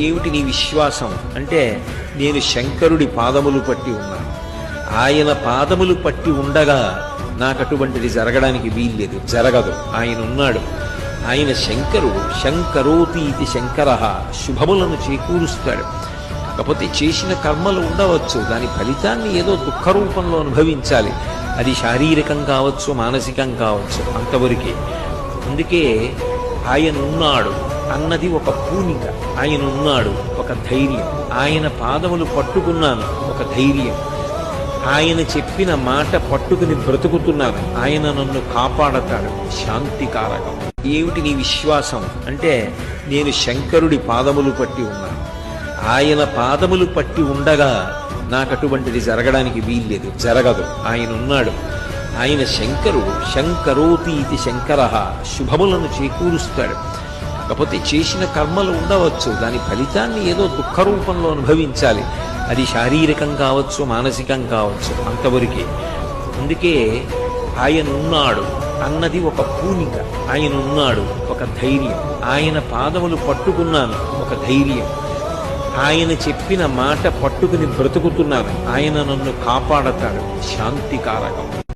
ఏమిటి నీ విశ్వాసం అంటే, నేను శంకరుడి పాదములు పట్టి ఉన్నాను. ఆయన పాదములు పట్టి ఉండగా నాకు అటువంటిది జరగడానికి వీల్లేదు, జరగదు. ఆయన ఉన్నాడు. ఆయన శంకరుడు. శంకరోతి ఇది శంకర, శుభములను చేకూరుస్తాడు. కాకపోతే చేసిన కర్మలు ఉండవచ్చు, దాని ఫలితాన్ని ఏదో దుఃఖ రూపంలో అనుభవించాలి. అది శారీరకం కావచ్చు, మానసికం కావచ్చు, అంతవరకే. అందుకే ఆయన ఉన్నాడు అన్నది ఒక పూనిక, ఆయన ఉన్నాడు ఒక ధైర్యం, ఆయన పాదములు పట్టుకున్నాను ఒక ధైర్యం, ఆయన చెప్పిన మాట పట్టుకుని బ్రతుకుతున్నాను, ఆయన నన్ను కాపాడతాడు, శాంతికారకం. ఏమిటి నీ విశ్వాసం అంటే, నేను శంకరుడి పాదములు పట్టి ఉన్నాను. ఆయన పాదములు పట్టి ఉండగా నాకు అటువంటిది జరగడానికి వీల్లేదు, జరగదు. ఆయన ఉన్నాడు. ఆయన శంకరుడు. శంకరోతి ఇది శంకర, శుభములను చేకూరుస్తాడు. కాకపోతే చేసిన కర్మలు ఉండవచ్చు, దాని ఫలితాన్ని ఏదో దుఃఖ రూపంలో అనుభవించాలి. అది శారీరకం కావచ్చు, మానసికం కావచ్చు, అంతవరకే. అందుకే ఆయన ఉన్నాడు అన్నది ఒక పూనిక, ఆయన ఉన్నాడు ఒక ధైర్యం, ఆయన పాదములు పట్టుకున్నాను ఒక ధైర్యం, ఆయన చెప్పిన మాట పట్టుకుని బ్రతుకుతున్నాను, ఆయన నన్ను కాపాడతాడు, శాంతికారకం.